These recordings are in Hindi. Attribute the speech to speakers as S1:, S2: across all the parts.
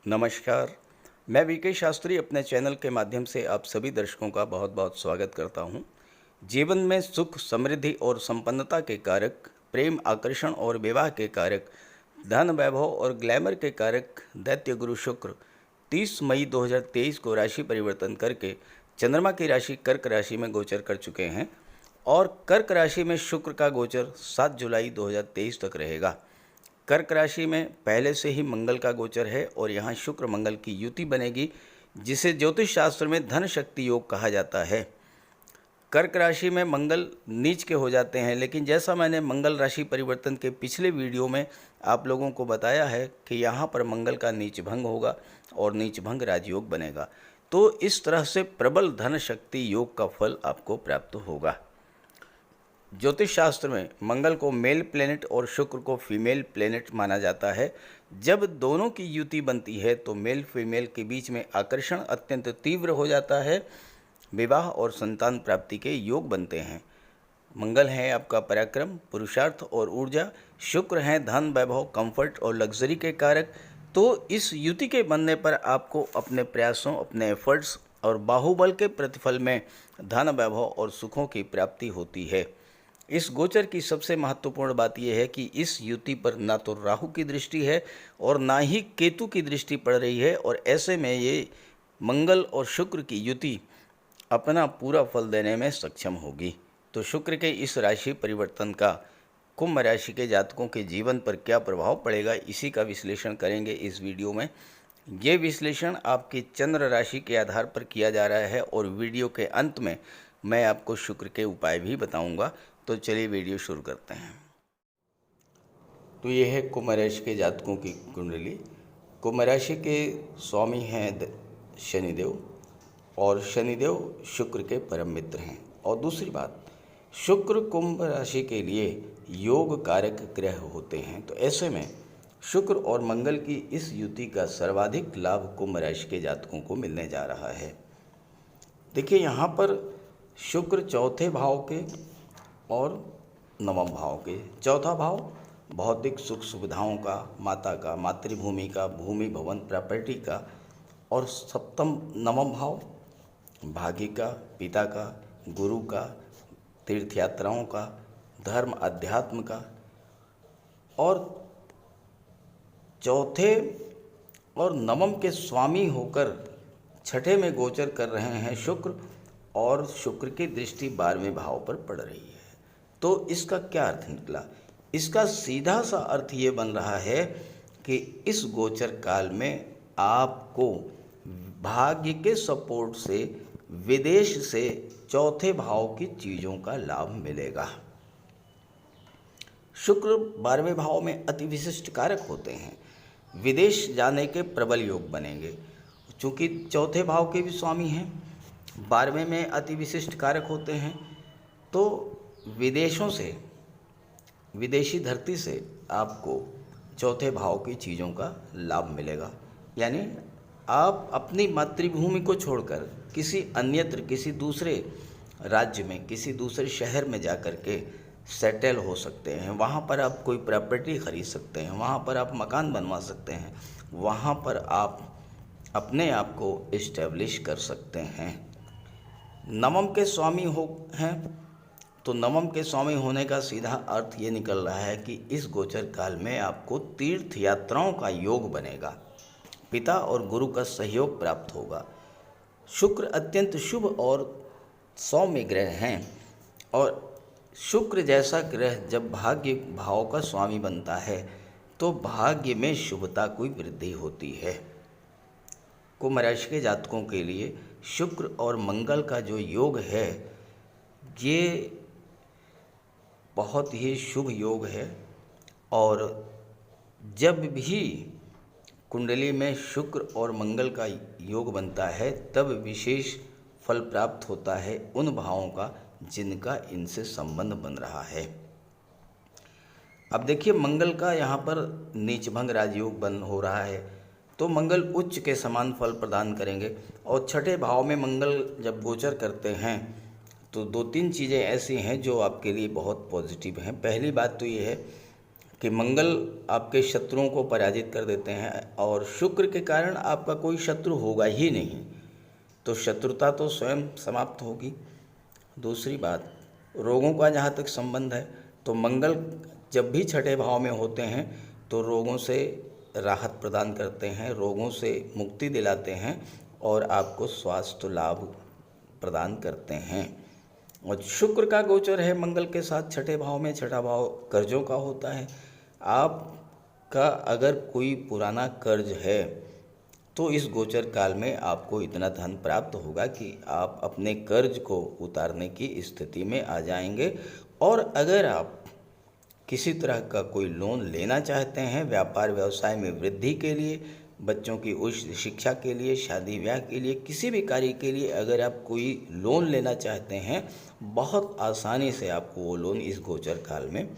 S1: नमस्कार। मैं वीके शास्त्री अपने चैनल के माध्यम से आप सभी दर्शकों का बहुत बहुत स्वागत करता हूं। जीवन में सुख, समृद्धि और संपन्नता के कारक, प्रेम, आकर्षण और विवाह के कारक, धन, वैभव और ग्लैमर के कारक दैत्य गुरु शुक्र 30 मई 2023 को राशि परिवर्तन करके चंद्रमा की राशि कर्क राशि में गोचर कर चुके हैं और कर्क राशि में शुक्र का गोचर 7 जुलाई 2023 तक रहेगा। कर्क राशि में पहले से ही मंगल का गोचर है और यहाँ शुक्र मंगल की युति बनेगी, जिसे ज्योतिष शास्त्र में धन शक्ति योग कहा जाता है। कर्क राशि में मंगल नीच के हो जाते हैं, लेकिन जैसा मैंने मंगल राशि परिवर्तन के पिछले वीडियो में आप लोगों को बताया है कि यहाँ पर मंगल का नीच भंग होगा और नीच भंग राजयोग बनेगा, तो इस तरह से प्रबल धन शक्ति योग का फल आपको प्राप्त होगा। ज्योतिष शास्त्र में मंगल को मेल प्लेनेट और शुक्र को फीमेल प्लेनेट माना जाता है। जब दोनों की युति बनती है तो मेल फीमेल के बीच में आकर्षण अत्यंत तीव्र हो जाता है, विवाह और संतान प्राप्ति के योग बनते हैं। मंगल है आपका पराक्रम, पुरुषार्थ और ऊर्जा, शुक्र हैं धन, वैभव, कंफर्ट और लग्जरी के कारक। तो इस युति के बनने पर आपको अपने प्रयासों, अपने एफर्ट्स और बाहुबल के प्रतिफल में धन, वैभव और सुखों की प्राप्ति होती है। इस गोचर की सबसे महत्वपूर्ण बात यह है कि इस युति पर ना तो राहु की दृष्टि है और ना ही केतु की दृष्टि पड़ रही है, और ऐसे में ये मंगल और शुक्र की युति अपना पूरा फल देने में सक्षम होगी। तो शुक्र के इस राशि परिवर्तन का कुंभ राशि के जातकों के जीवन पर क्या प्रभाव पड़ेगा, इसी का विश्लेषण करेंगे इस वीडियो में। ये विश्लेषण आपकी चंद्र राशि के आधार पर किया जा रहा है और वीडियो के अंत में मैं आपको शुक्र के उपाय भी बताऊंगा। तो चलिए वीडियो शुरू करते हैं। तो ये है कुंभ राशि के जातकों की कुंडली। कुंभ राशि के स्वामी हैं शनिदेव, और शनिदेव शुक्र के परम मित्र हैं। और दूसरी बात, शुक्र कुंभ राशि के लिए योग कारक ग्रह होते हैं, तो ऐसे में शुक्र और मंगल की इस युति का सर्वाधिक लाभ कुंभ राशि के जातकों को मिलने जा रहा है। देखिए, यहाँ पर शुक्र चौथे भाव के और नवम भाव के, चौथा भाव भौतिक सुख सुविधाओं का, माता का, मातृभूमि का, भूमि भवन प्रॉपर्टी का, और सप्तम नवम भाव भाग्य का, पिता का, गुरु का, तीर्थ यात्राओं का, धर्म अध्यात्म का। और चौथे और नवम के स्वामी होकर छठे में गोचर कर रहे हैं शुक्र, और शुक्र की दृष्टि 12वें भाव पर पड़ रही है। तो इसका क्या अर्थ निकला? इसका सीधा सा अर्थ ये बन रहा है कि इस गोचर काल में आपको भाग्य के सपोर्ट से विदेश से चौथे भाव की चीज़ों का लाभ मिलेगा। शुक्र 12वें भाव में अति विशिष्ट कारक होते हैं, विदेश जाने के प्रबल योग बनेंगे। चूँकि चौथे भाव के भी स्वामी हैं, 12वें में अति विशिष्ट कारक होते हैं, तो विदेशों से, विदेशी धरती से आपको चौथे भाव की चीज़ों का लाभ मिलेगा। यानी आप अपनी मातृभूमि को छोड़कर किसी अन्यत्र, किसी दूसरे राज्य में, किसी दूसरे शहर में जा कर के सेटल हो सकते हैं। वहाँ पर आप कोई प्रॉपर्टी खरीद सकते हैं, वहाँ पर आप मकान बनवा सकते हैं, वहाँ पर आप अपने आप को इस्टेब्लिश कर सकते हैं। नवम के स्वामी हैं, तो नवम के स्वामी होने का सीधा अर्थ ये निकल रहा है कि इस गोचर काल में आपको तीर्थ यात्राओं का योग बनेगा, पिता और गुरु का सहयोग प्राप्त होगा। शुक्र अत्यंत शुभ और सौम्य ग्रह हैं, और शुक्र जैसा ग्रह जब भाग्य भाव का स्वामी बनता है तो भाग्य में शुभता की वृद्धि होती है। कुंभ राशि के जातकों के लिए शुक्र और मंगल का जो योग है, ये बहुत ही शुभ योग है। और जब भी कुंडली में शुक्र और मंगल का योग बनता है तब विशेष फल प्राप्त होता है उन भावों का जिनका इनसे संबंध बन रहा है। अब देखिए, मंगल का यहाँ पर नीचभंग राजयोग बन हो रहा है, तो मंगल उच्च के समान फल प्रदान करेंगे। और छठे भाव में मंगल जब गोचर करते हैं तो 2-3 चीज़ें ऐसी हैं जो आपके लिए बहुत पॉजिटिव हैं। पहली बात तो ये है कि मंगल आपके शत्रुओं को पराजित कर देते हैं और शुक्र के कारण आपका कोई शत्रु होगा ही नहीं, तो शत्रुता तो स्वयं समाप्त होगी। दूसरी बात, रोगों का जहाँ तक संबंध है तो मंगल जब भी छठे भाव में होते हैं तो रोगों से राहत प्रदान करते हैं, रोगों से मुक्ति दिलाते हैं और आपको स्वास्थ्य लाभ प्रदान करते हैं। और शुक्र का गोचर है मंगल के साथ छठे भाव में। छठा भाव कर्जों का होता है। आपका अगर कोई पुराना कर्ज है तो इस गोचर काल में आपको इतना धन प्राप्त होगा कि आप अपने कर्ज को उतारने की स्थिति में आ जाएंगे। और अगर आप किसी तरह का कोई लोन लेना चाहते हैं व्यापार व्यवसाय में वृद्धि के लिए, बच्चों की उच्च शिक्षा के लिए, शादी ब्याह के लिए, किसी भी कार्य के लिए अगर आप कोई लोन लेना चाहते हैं, बहुत आसानी से आपको वो लोन इस गोचर काल में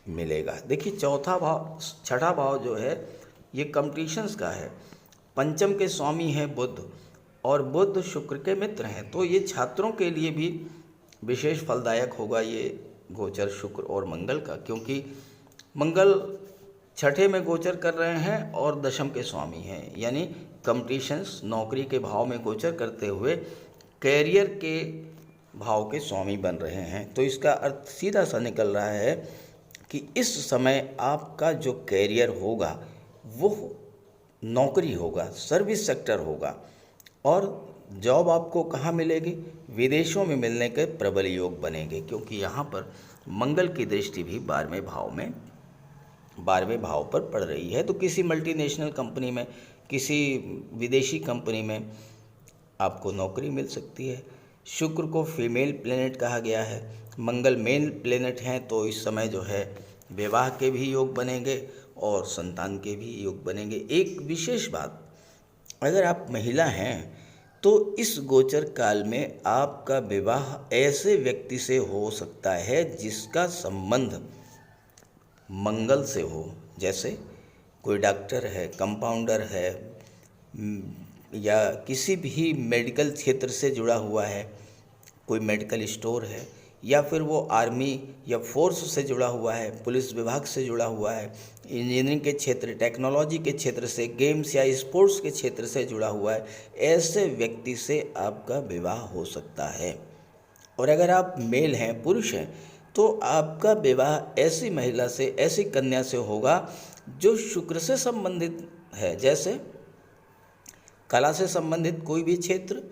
S1: मिलेगा। देखिए, छठा भाव जो है ये कॉम्पिटिशन्स का है। पंचम के स्वामी हैं बुध और बुध शुक्र के मित्र हैं, तो ये छात्रों के लिए भी विशेष फलदायक होगा ये गोचर शुक्र और मंगल का, क्योंकि मंगल छठे में गोचर कर रहे हैं और दशम के स्वामी हैं, यानी कॉम्पिटिशन्स नौकरी के भाव में गोचर करते हुए कैरियर के भाव के स्वामी बन रहे हैं। तो इसका अर्थ सीधा सा निकल रहा है कि इस समय आपका जो कैरियर होगा वो नौकरी होगा, सर्विस सेक्टर होगा। और जॉब आपको कहाँ मिलेगी? विदेशों में मिलने के प्रबल योग बनेंगे, क्योंकि यहाँ पर मंगल की दृष्टि भी 12वें भाव पर पड़ रही है। तो किसी मल्टीनेशनल कंपनी में, किसी विदेशी कंपनी में आपको नौकरी मिल सकती है। शुक्र को फीमेल प्लेनेट कहा गया है, मंगल मेल प्लेनेट हैं, तो इस समय जो है विवाह के भी योग बनेंगे और संतान के भी योग बनेंगे। एक विशेष बात, अगर आप महिला हैं तो इस गोचर काल में आपका विवाह ऐसे व्यक्ति से हो सकता है जिसका संबंध मंगल से हो, जैसे कोई डॉक्टर है, कंपाउंडर है, या किसी भी मेडिकल क्षेत्र से जुड़ा हुआ है, कोई मेडिकल स्टोर है, या फिर वो आर्मी या फोर्स से जुड़ा हुआ है, पुलिस विभाग से जुड़ा हुआ है, इंजीनियरिंग के क्षेत्र, टेक्नोलॉजी के क्षेत्र से, गेम्स या स्पोर्ट्स के क्षेत्र से जुड़ा हुआ है, ऐसे व्यक्ति से आपका विवाह हो सकता है। और अगर आप मेल हैं, पुरुष हैं, तो आपका विवाह ऐसी महिला से, ऐसी कन्या से होगा जो शुक्र से संबंधित है, जैसे कला से संबंधित कोई भी क्षेत्र,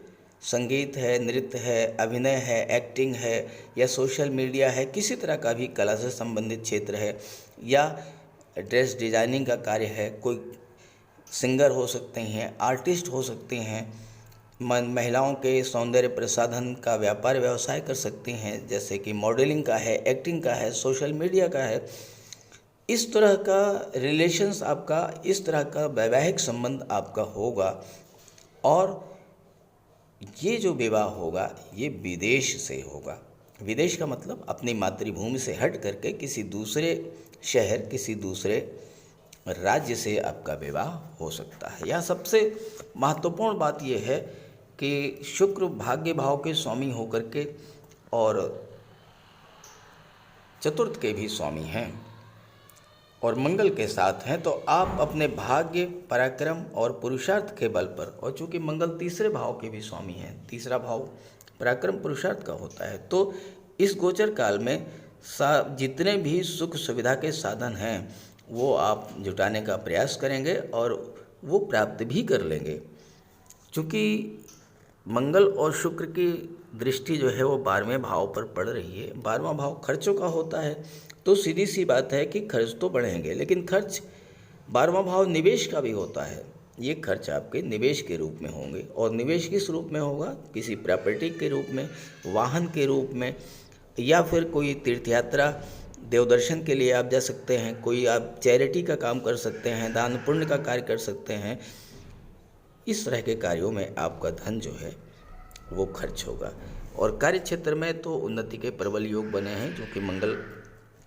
S1: संगीत है, नृत्य है, अभिनय है, एक्टिंग है, या सोशल मीडिया है, किसी तरह का भी कला से संबंधित क्षेत्र है, या ड्रेस डिजाइनिंग का कार्य है, कोई सिंगर हो सकते हैं, आर्टिस्ट हो सकते हैं, महिलाओं के सौंदर्य प्रसाधन का व्यापार व्यवसाय कर सकती हैं, जैसे कि मॉडलिंग का है, एक्टिंग का है, सोशल मीडिया का है। इस तरह का रिलेशंस आपका, इस तरह का वैवाहिक संबंध आपका होगा। और ये जो विवाह होगा ये विदेश से होगा। विदेश का मतलब अपनी मातृभूमि से हट करके किसी दूसरे शहर, किसी दूसरे राज्य से आपका विवाह हो सकता है। यह सबसे महत्वपूर्ण बात यह है कि शुक्र भाग्य भाव के स्वामी होकर के और चतुर्थ के भी स्वामी हैं और मंगल के साथ हैं, तो आप अपने भाग्य, पराक्रम और पुरुषार्थ के बल पर, और चूंकि मंगल तीसरे भाव के भी स्वामी हैं, तीसरा भाव पराक्रम पुरुषार्थ का होता है, तो इस गोचर काल में जितने भी सुख सुविधा के साधन हैं वो आप जुटाने का प्रयास करेंगे और वो प्राप्त भी कर लेंगे। चूँकि मंगल और शुक्र की दृष्टि जो है वो 12वें भाव पर पड़ रही है। 12वां भाव खर्चों का होता है, तो सीधी सी बात है कि खर्च तो बढ़ेंगे, लेकिन खर्च 12वां भाव निवेश का भी होता है। ये खर्च आपके निवेश के रूप में होंगे, और निवेश किस रूप में होगा? किसी प्रॉपर्टी के रूप में, वाहन के रूप में, या फिर कोई तीर्थयात्रा देवदर्शन के लिए आप जा सकते हैं, कोई आप चैरिटी का काम कर सकते हैं, दान पुण्य का कार्य कर सकते हैं। इस तरह के कार्यों में आपका धन जो है वो खर्च होगा। और कार्य क्षेत्र में तो उन्नति के प्रबल योग बने हैं, जो कि मंगल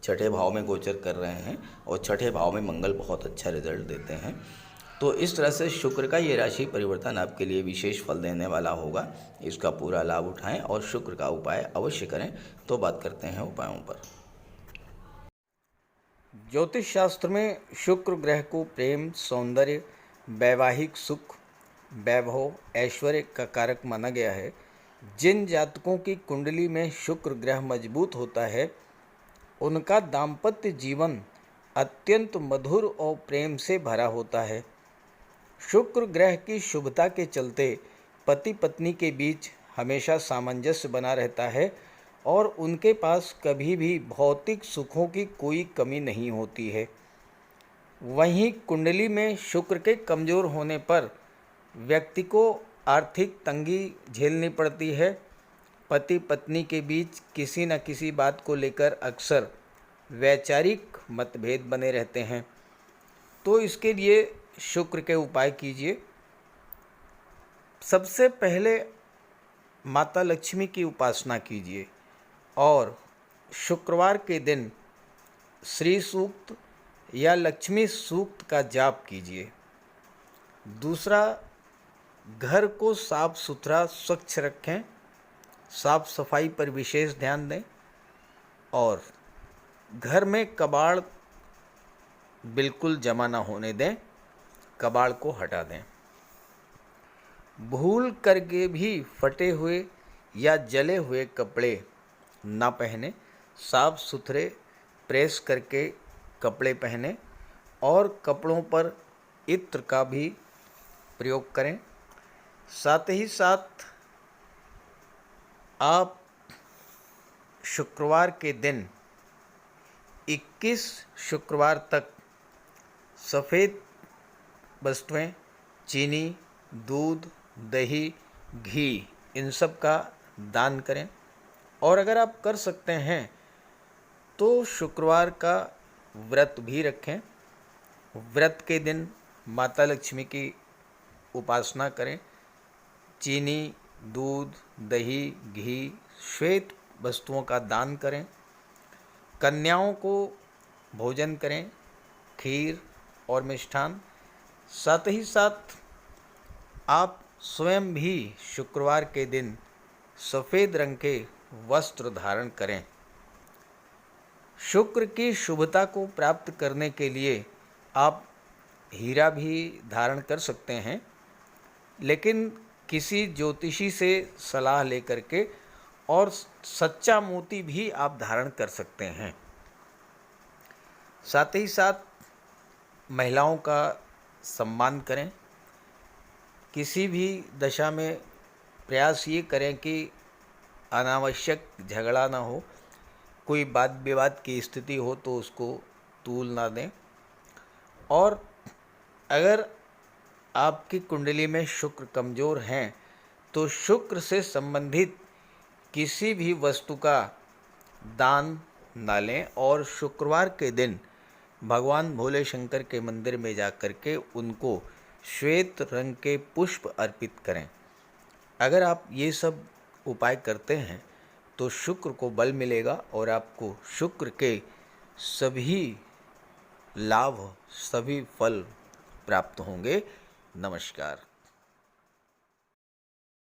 S1: छठे भाव में गोचर कर रहे हैं और छठे भाव में मंगल बहुत अच्छा रिजल्ट देते हैं। तो इस तरह से शुक्र का ये राशि परिवर्तन आपके लिए विशेष फल देने वाला होगा। इसका पूरा लाभ उठाएं और शुक्र का उपाय अवश्य करें। तो बात करते हैं उपायों पर। ज्योतिष शास्त्र में शुक्र ग्रह को प्रेम, सौंदर्य, वैवाहिक सुख, वैभव, ऐश्वर्य का कारक माना गया है। जिन जातकों की कुंडली में शुक्र ग्रह मजबूत होता है, उनका दाम्पत्य जीवन अत्यंत मधुर और प्रेम से भरा होता है। शुक्र ग्रह की शुभता के चलते पति पत्नी के बीच हमेशा सामंजस्य बना रहता है और उनके पास कभी भी भौतिक सुखों की कोई कमी नहीं होती है। वहीं कुंडली में शुक्र के कमज़ोर होने पर व्यक्ति को आर्थिक तंगी झेलनी पड़ती है। पति पत्नी के बीच किसी न किसी बात को लेकर अक्सर वैचारिक मतभेद बने रहते हैं। तो इसके लिए शुक्र के उपाय कीजिए। सबसे पहले माता लक्ष्मी की उपासना कीजिए और शुक्रवार के दिन श्री सूक्त या लक्ष्मी सूक्त का जाप कीजिए। दूसरा, घर को साफ सुथरा स्वच्छ रखें, साफ सफाई पर विशेष ध्यान दें और घर में कबाड़ बिल्कुल जमा ना होने दें, कबाड़ को हटा दें। भूल करके भी फटे हुए या जले हुए कपड़े ना पहने, साफ सुथरे प्रेस करके कपड़े पहने और कपड़ों पर इत्र का भी प्रयोग करें। साथ ही साथ आप शुक्रवार के दिन 21 शुक्रवार तक सफ़ेद वस्तुएं, चीनी, दूध, दही, घी, इन सब का दान करें। और अगर आप कर सकते हैं तो शुक्रवार का व्रत भी रखें। व्रत के दिन माता लक्ष्मी की उपासना करें। चीनी, दूध, दही, घी, श्वेत वस्तुओं का दान करें। कन्याओं को भोजन करें, खीर और मिष्ठान। साथ ही साथ आप स्वयं भी शुक्रवार के दिन सफ़ेद रंग के वस्त्र धारण करें। शुक्र की शुभता को प्राप्त करने के लिए आप हीरा भी धारण कर सकते हैं, लेकिन किसी ज्योतिषी से सलाह लेकर के, और सच्चा मोती भी आप धारण कर सकते हैं। साथ ही साथ महिलाओं का सम्मान करें। किसी भी दशा में प्रयास ये करें कि अनावश्यक झगड़ा ना हो, कोई वाद विवाद की स्थिति हो तो उसको तूल ना दें। और अगर आपकी कुंडली में शुक्र कमज़ोर हैं तो शुक्र से संबंधित किसी भी वस्तु का दान ना लें और शुक्रवार के दिन भगवान भोले शंकर के मंदिर में जाकर के उनको श्वेत रंग के पुष्प अर्पित करें। अगर आप ये सब उपाय करते हैं तो शुक्र को बल मिलेगा और आपको शुक्र के सभी लाभ, सभी फल प्राप्त होंगे। नमस्कार।